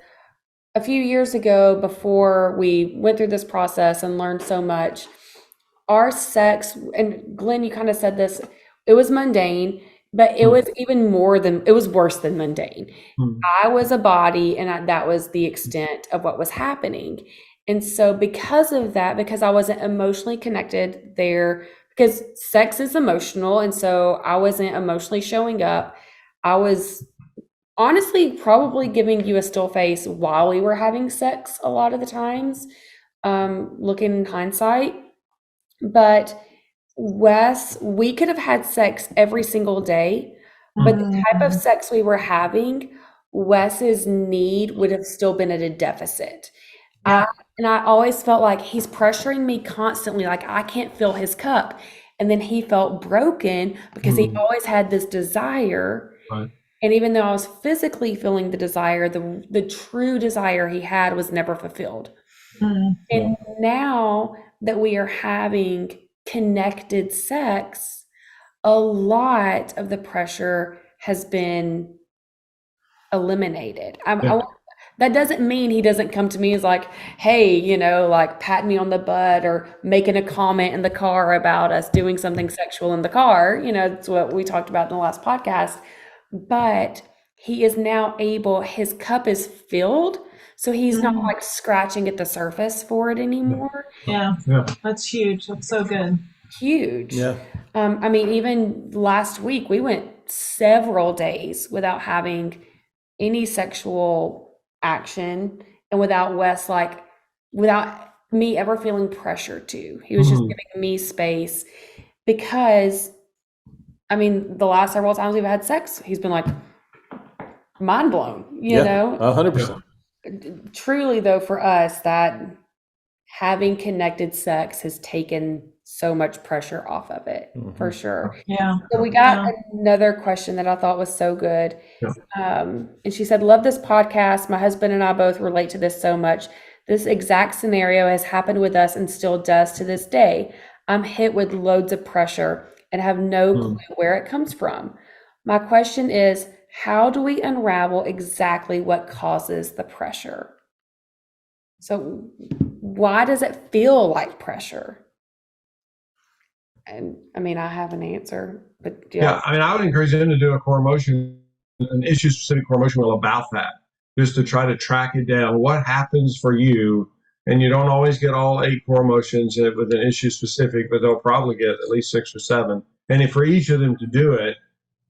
a few years ago, before we went through this process and learned so much, our sex, and Glenn, you kind of said this, it was mundane, but it was even more than, it was worse than mundane. I was a body, and that was the extent of what was happening. And so because of that, because I wasn't emotionally connected there, because sex is emotional, and so I wasn't emotionally showing up, I was honestly probably giving you a still face while we were having sex a lot of the times, looking in hindsight. But Wes, we could have had sex every single day, but the type of sex we were having, Wes's need would have still been at a deficit. And I always felt like he's pressuring me constantly, like I can't fill his cup. And then he felt broken because he always had this desire.
Right.
And even though I was physically feeling the desire, the true desire he had was never fulfilled. And now that we are having connected sex, a lot of the pressure has been eliminated. That doesn't mean he doesn't come to me as like, hey, you know, like patting me on the butt or making a comment in the car about us doing something sexual in the car. You know, that's what we talked about in the last podcast. But he is now able, his cup is filled. So he's not like scratching at the surface for it anymore.
Yeah. That's huge. That's so good.
Huge.
Yeah.
I mean, even last week, we went several days without having any sexual action, and without Wes, like, without me ever feeling pressure to. He was just giving me space, because, I mean, the last several times we've had sex, he's been like mind blown, you know?
100%.
Truly, though, for us, that having connected sex has taken so much pressure off of it, for sure.
Yeah.
So we got another question that I thought was so good. And she said, love this podcast. My husband and I both relate to this so much. This exact scenario has happened with us and still does to this day. I'm hit with loads of pressure and have no clue where it comes from. My question is, how do we unravel exactly what causes the pressure? So why does it feel like pressure? And I mean, I have an answer, but
I mean, I would encourage them to do a core emotion, an issue specific core emotion wheel about that, just to try to track it down. What happens for you? And you don't always get all 8 core emotions with an issue specific, but they'll probably get at least 6 or 7. and for each of them to do it,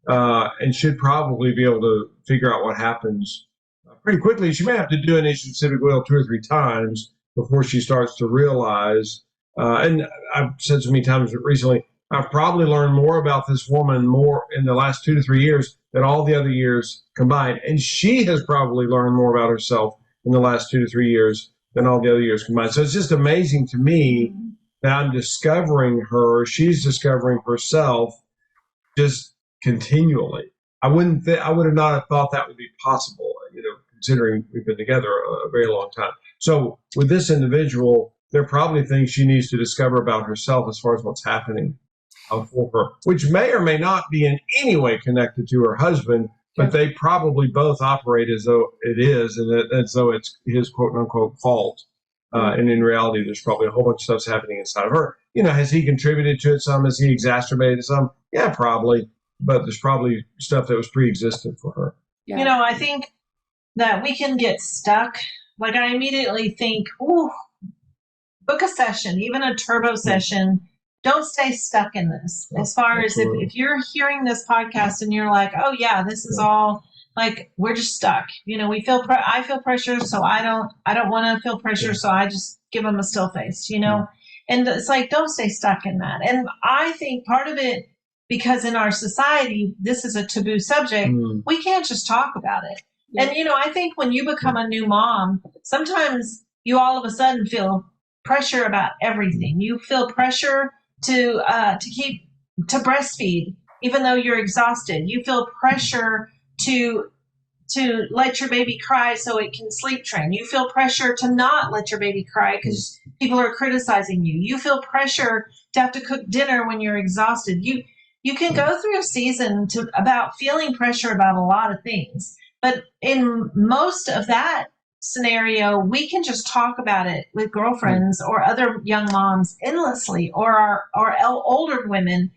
and should probably be able to figure out what happens pretty quickly. She may have to do initiative civic will 2 or 3 times before she starts to realize. And I've said so many times recently, I've probably learned more about this woman more in the last 2 to 3 years than all the other years combined. And she has probably learned more about herself in the last 2 to 3 years than all the other years combined. So it's just amazing to me that I'm discovering her. She's discovering herself just continually. I would have not have thought that would be possible, considering we've been together a very long time. So with this individual, there are probably things she needs to discover about herself as far as what's happening for her, which may or may not be in any way connected to her husband, but they probably both operate as though it is, and as though it's his quote unquote fault. And in reality, there's probably a whole bunch of stuff's happening inside of her. Has he contributed to it some? Has he exacerbated some? Yeah, probably. But there's probably stuff that was pre-existent for her.
Yeah. I think that we can get stuck. Like I immediately think, ooh, book a session, even a turbo session. Don't stay stuck in this. As far as if you're hearing this podcast and you're like, oh yeah, this is all like, we're just stuck. We I feel pressure, so I don't want to feel pressure, so I just give them a still face, and it's like, don't stay stuck in that. And I think part of it, because in our society, this is a taboo subject, we can't just talk about it. Yeah. And, I think when you become a new mom, sometimes you all of a sudden feel pressure about everything. You feel pressure to breastfeed, even though you're exhausted. You feel pressure to let your baby cry so it can sleep train. You feel pressure to not let your baby cry because people are criticizing you. You feel pressure to have to cook dinner when you're exhausted. You can go through a season about feeling pressure about a lot of things. But in most of that scenario, we can just talk about it with girlfriends or other young moms endlessly, or older women.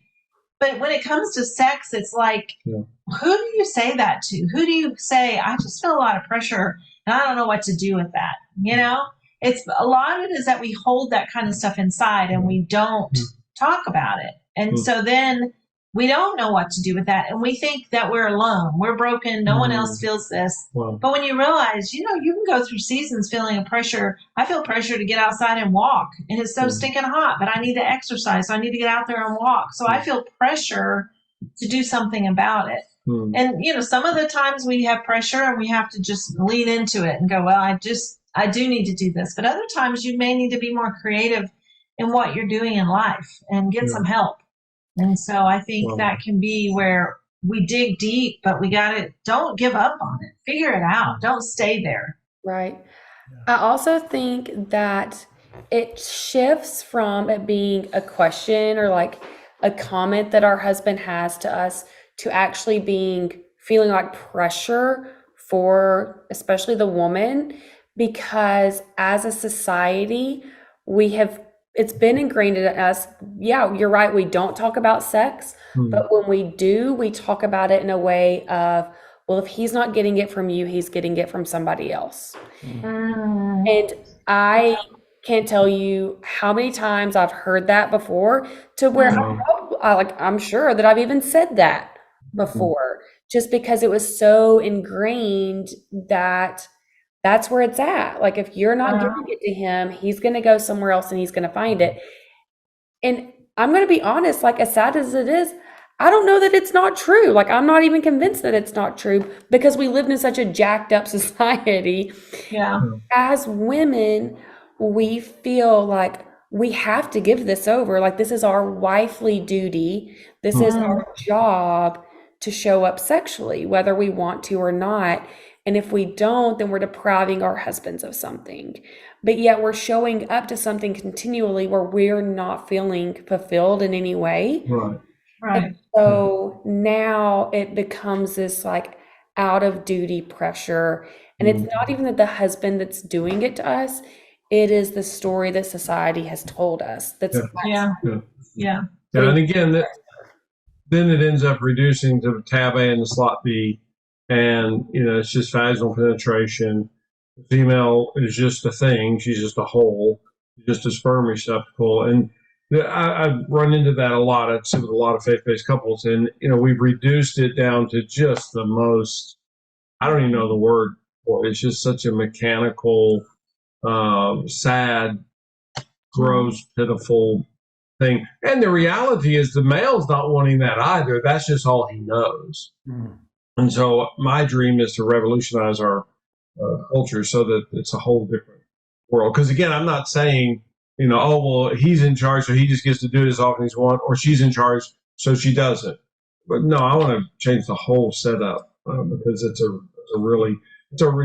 But when it comes to sex, it's like, who do you say that to? Who do you say, I just feel a lot of pressure and I don't know what to do with that? It's a lot of it is that we hold that kind of stuff inside and we don't talk about it. And so then we don't know what to do with that. And we think that we're alone. We're broken. No one else feels this. Wow. But when you realize, you can go through seasons feeling a pressure. I feel pressure to get outside and walk. And it's so stinking hot, but I need to exercise. So I need to get out there and walk. So I feel pressure to do something about it. And, some of the times we have pressure and we have to just lean into it and go, well, I do need to do this. But other times you may need to be more creative in what you're doing in life and get some help. And so I think that can be where we dig deep, but don't give up on it. Figure it out. Don't stay there.
Right. I also think that it shifts from it being a question or like a comment that our husband has to us to actually feeling like pressure for especially the woman, because as a society, it's been ingrained in us. Yeah, you're right. We don't talk about sex, but when we do, we talk about it in a way of, well, if he's not getting it from you, he's getting it from somebody else. And I can't tell you how many times I've heard that before, to where I'm sure that I've even said that before, just because it was so ingrained that that's where it's at. Like, if you're not giving it to him, he's going to go somewhere else and he's going to find it. And I'm going to be honest, like, as sad as it is, I don't know that it's not true. Like, I'm not even convinced that it's not true, because we lived in such a jacked up society.
Yeah.
As women, we feel like we have to give this over. Like, this is our wifely duty. This is our job to show up sexually, whether we want to or not. And if we don't, then we're depriving our husbands of something. But yet we're showing up to something continually where we're not feeling fulfilled in any way.
Right.
And so now it becomes this like out of duty pressure. And it's not even that the husband that's doing it to us. It is the story that society has told us.
Yeah.
And again, then it ends up reducing to tab A and the slot B. And, it's just vaginal penetration. The female is just a thing. She's just a hole, just a sperm receptacle. And I've run into that a lot. I've seen with a lot of faith-based couples, and we've reduced it down to just the most. I don't even know the word for it. It's just such a mechanical, sad, gross, pitiful thing. And the reality is, the male's not wanting that either. That's just all he knows. Mm. And so, my dream is to revolutionize our culture so that it's a whole different world. Because again, I'm not saying, oh, well, he's in charge, so he just gets to do it as often as he wants, or she's in charge, so she doesn't. But no, I want to change the whole setup because it's an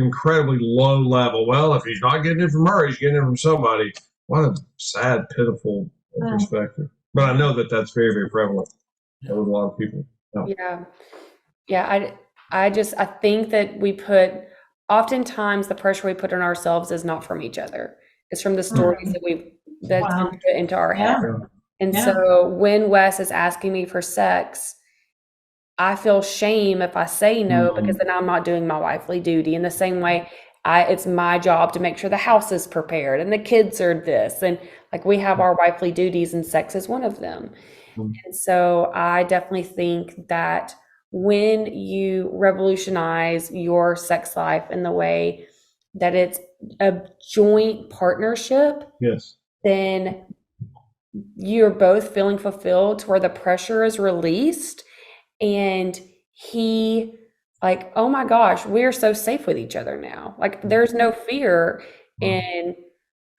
incredibly low level. Well, if he's not getting it from her, he's getting it from somebody. What a sad, pitiful perspective. But I know that that's very, very prevalent with a lot of people. No.
Yeah. I think that oftentimes the pressure we put on ourselves is not from each other. It's from the stories that's been put into our head. And so when Wes is asking me for sex, I feel shame if I say no, because then I'm not doing my wifely duty. In the same way, it's my job to make sure the house is prepared and the kids are this. And like we have our wifely duties, and sex is one of them. And so I definitely think that when you revolutionize your sex life in the way that it's a joint partnership, then you're both feeling fulfilled to where the pressure is released. And he like, oh my gosh, we're so safe with each other now. Like there's no fear in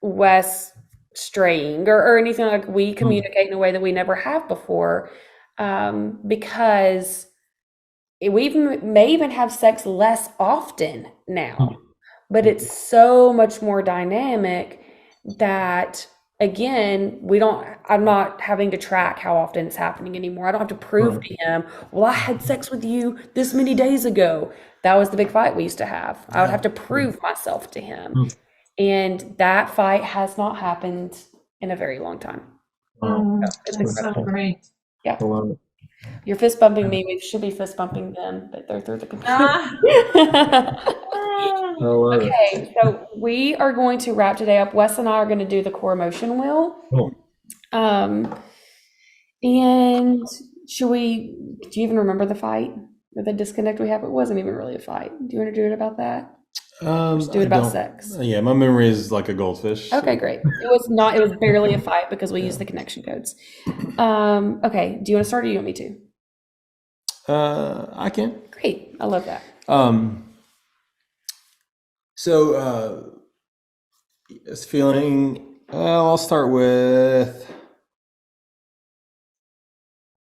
Wes straying or anything. Like we communicate in a way that we never have before, because we may even have sex less often now, but it's so much more dynamic that, again, I'm not having to track how often it's happening anymore. I don't have to prove to him, well, I had sex with you this many days ago. That was the big fight we used to have. I would have to prove myself to him. And that fight has not happened in a very long time.
It's so great.
Yeah. You're fist bumping me. We should be fist bumping them, but they're through the computer. Okay, so we are going to wrap today up. Wes and I are going to do the core emotion wheel. And do you even remember the fight or the disconnect we have? It wasn't even really a fight. Do you want to do it about that? Just do it about sex.
Yeah, my memory is like a goldfish.
Okay, great. It was barely a fight because we used the connection codes. Okay, do you want to start or do you want me to?
I can.
Great. I love that.
So it's feeling, I'll start with,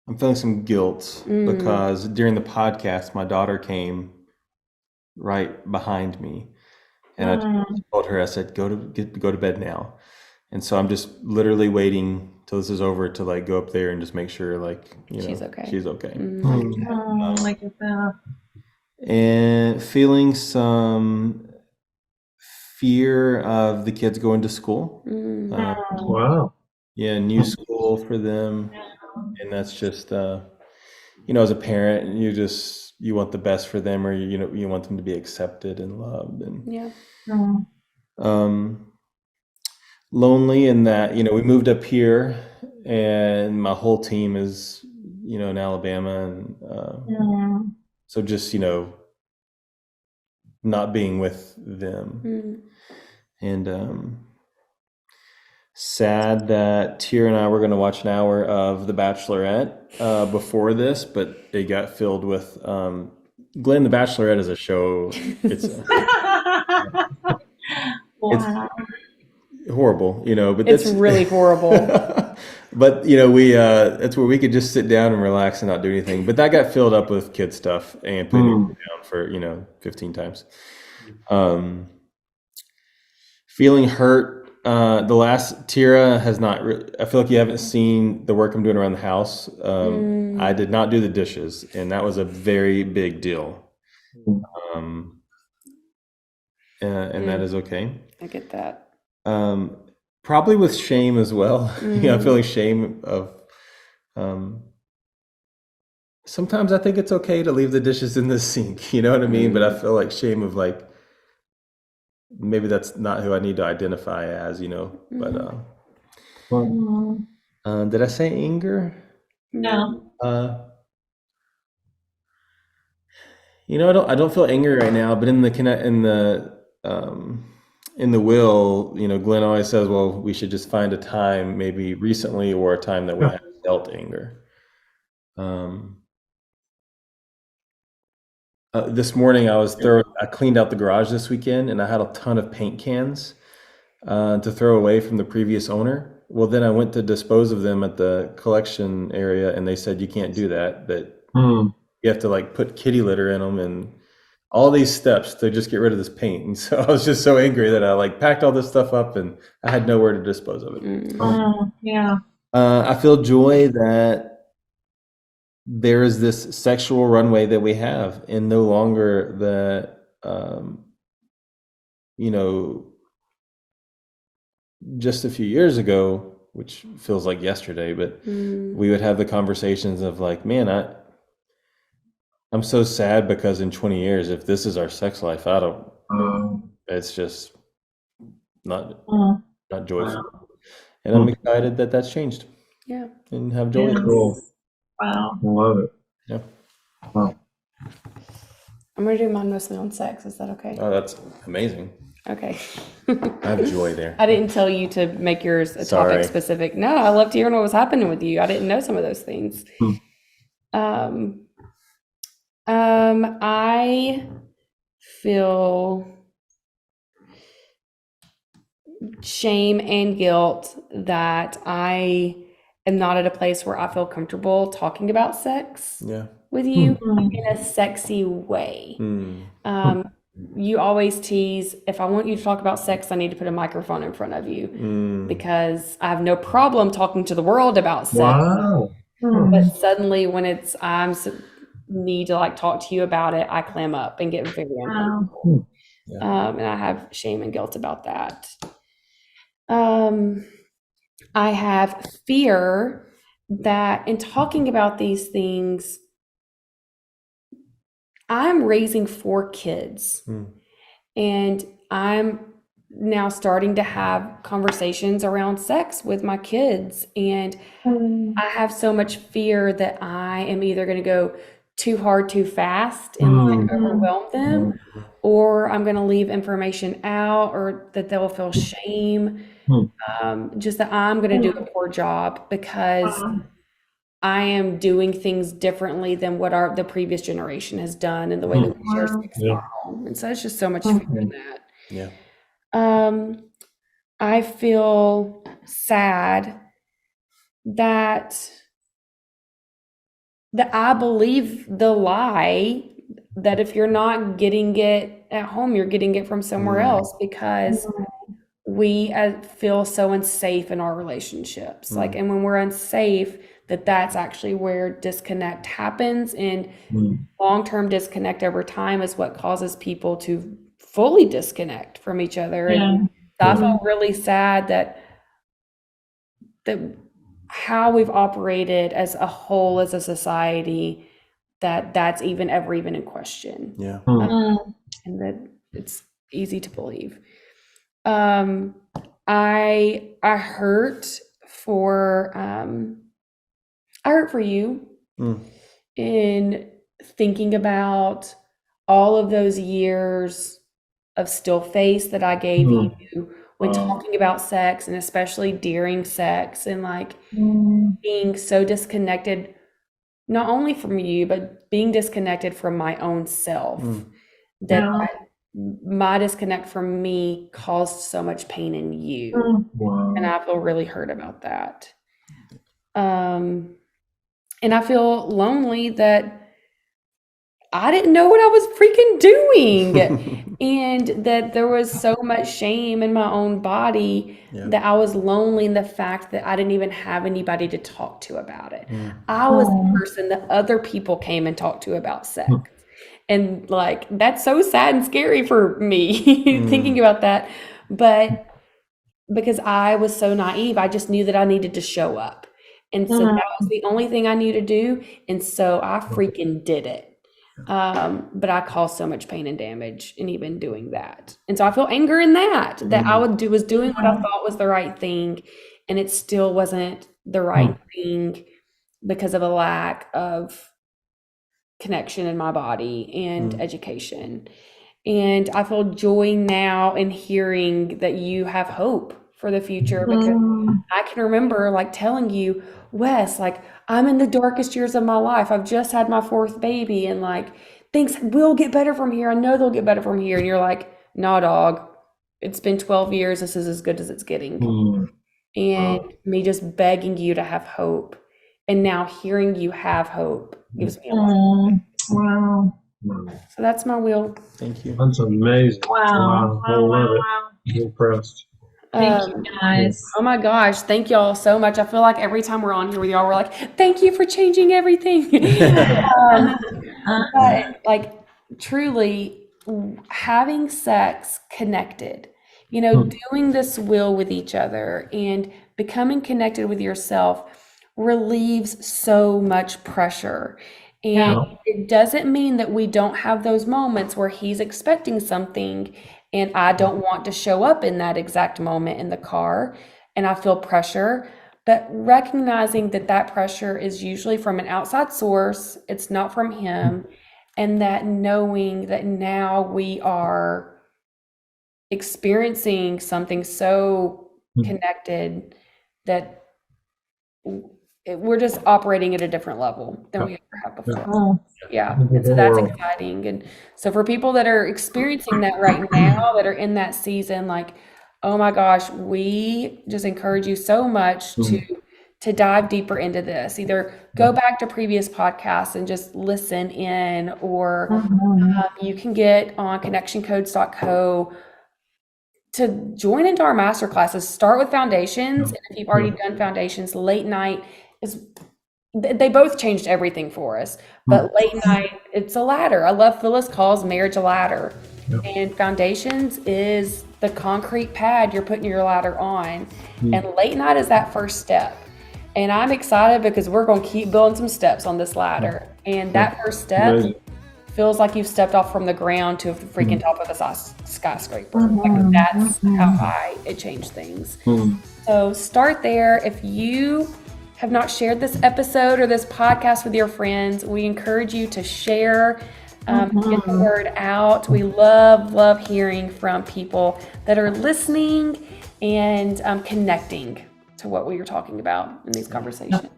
I'm feeling some guilt because during the podcast, my daughter came right behind me, and I told her, I said, go to bed now. And so I'm just literally waiting till this is over to like go up there and just make sure she's okay. She's okay.
Like that.
And feeling some fear of the kids going to school.
Wow.
Yeah, new school for them. And that's just, as a parent, you want the best for them, or, you want them to be accepted and loved. And lonely in that, we moved up here and my whole team is, in Alabama. And so just, not being with them. And sad that Tyra and I were going to watch an hour of The Bachelorette before this, but it got filled with Glenn. The Bachelorette is a show. It's horrible, but
it's really horrible.
But we that's where we could just sit down and relax and not do anything. But that got filled up with kid stuff and putting it down for 15 times. Feeling hurt. The last Tyra has not. I feel like you haven't seen the work I'm doing around the house. I did not do the dishes, and that was a very big deal. And that is okay.
I get that.
Probably with shame as well. Feeling shame of. Sometimes I think it's okay to leave the dishes in the sink. You know what I mean? But I feel like shame of like. Maybe that's not who I need to identify as, but Did I say anger?
No.
I don't feel angry right now, but in the will, Glenn always says, well, we should just find a time, maybe recently, or a time that we have felt anger. This morning I cleaned out the garage this weekend, and I had a ton of paint cans to throw away from the previous owner. Well, then I went to dispose of them at the collection area, and they said you can't do that. You have to like put kitty litter in them and all these steps to just get rid of this paint. And so I was just so angry that I like packed all this stuff up and I had nowhere to dispose of it.
Yeah.
I feel joy that there is this sexual runway that we have, and no longer that, just a few years ago, which feels like yesterday, but we would have the conversations of like, man, I'm so sad because in 20 years, if this is our sex life, it's just not joyful. And I'm excited that that's changed.
Yeah.
And have joy.
Cool.
Wow.
I love it.
Yeah.
Wow.
I'm going to do mine mostly on sex. Is that okay?
Oh, that's amazing.
Okay.
I have joy there.
I didn't tell you to make yours a topic specific. No, I loved hearing what was happening with you. I didn't know some of those things. I feel shame and guilt that I am not at a place where I feel comfortable talking about sex with you in a sexy way. You always tease, if I want you to talk about sex, I need to put a microphone in front of you because I have no problem talking to the world about sex.
Wow.
But suddenly when need to like talk to you about it, I clam up and get very uncomfortable. And I have shame and guilt about that. I have fear that in talking about these things, I'm raising 4 kids and I'm now starting to have conversations around sex with my kids. And I have so much fear that I am either going to go too hard, too fast and like overwhelm them, or I'm going to leave information out, or that they'll feel shame. Just that I'm going to do a poor job because I am doing things differently than what the previous generation has done in the way that we share sex in our home. And so it's just so much fear in that.
Yeah.
I feel sad that I believe the lie that if you're not getting it at home, you're getting it from somewhere else, because we feel so unsafe in our relationships. Like, and when we're unsafe, that's actually where disconnect happens, and long-term disconnect over time is what causes people to fully disconnect from each other. And I feel really sad that how we've operated as a whole, as a society, that's even in question.
Yeah.
And that it's easy to believe. I hurt for you in thinking about all of those years of still face that I gave you when talking about sex, and especially during sex, and like being so disconnected, not only from you, but being disconnected from my own self, that my disconnect from me caused so much pain in you. And I feel really hurt about that. And I feel lonely that I didn't know what I was freaking doing. And that there was so much shame in my own body that I was lonely in the fact that I didn't even have anybody to talk to about it. I was the person that other people came and talked to about sex. And like, that's so sad and scary for me thinking about that. But because I was so naive, I just knew that I needed to show up. And so that was the only thing I knew to do. And so I freaking did it. But I caused so much pain and damage in even doing that. And so I feel anger in that I was doing what I thought was the right thing. And it still wasn't the right thing because of a lack of connection in my body and education. And I feel joy now in hearing that you have hope for the future, because I can remember like telling you, Wes, like I'm in the darkest years of my life. I've just had my 4th baby and like things will get better from here. I know they'll get better from here. And you're like, nah, dog, it's been 12 years. This is as good as it's getting. And me just begging you to have hope. And now hearing you have hope gives me a lot.
Wow.
So that's my wheel.
Thank you.
That's amazing.
Wow.
I love it.
Wow.
I'm impressed.
Thank you guys.
Oh my gosh, thank y'all so much. I feel like every time we're on here with y'all, we're like, thank you for changing everything. But like truly having sex connected, doing this wheel with each other and becoming connected with yourself relieves so much pressure. And it doesn't mean that we don't have those moments where he's expecting something and I don't want to show up in that exact moment in the car and I feel pressure, but recognizing that that pressure is usually from an outside source, it's not from him, and that knowing that now we are experiencing something so connected that we're just operating at a different level than we ever have before. Yeah. And so that's exciting. And so for people that are experiencing that right now, that are in that season, like, oh my gosh, we just encourage you so much to dive deeper into this. Either go back to previous podcasts and just listen in, or you can get on connectioncodes.co to join into our master classes. Start with foundations. And if you've already done foundations, late night they both changed everything for us. But late night, it's a ladder. I love Phyllis calls marriage a ladder. And foundations is the concrete pad you're putting your ladder on. And late night is that first step. And I'm excited because we're going to keep building some steps on this ladder. And that first step feels like you've stepped off from the ground to the freaking top of a skyscraper. Like that's how it changed things. So start there. If you have not shared this episode or this podcast with your friends, we encourage you to share, get the word out. We love hearing from people that are listening and connecting to what we are talking about in these conversations.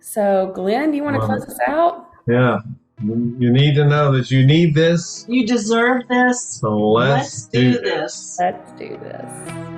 So Glenn, do you want to close us out?
Yeah. You need to know that you need this.
You deserve this.
So let's do this.
Let's do this.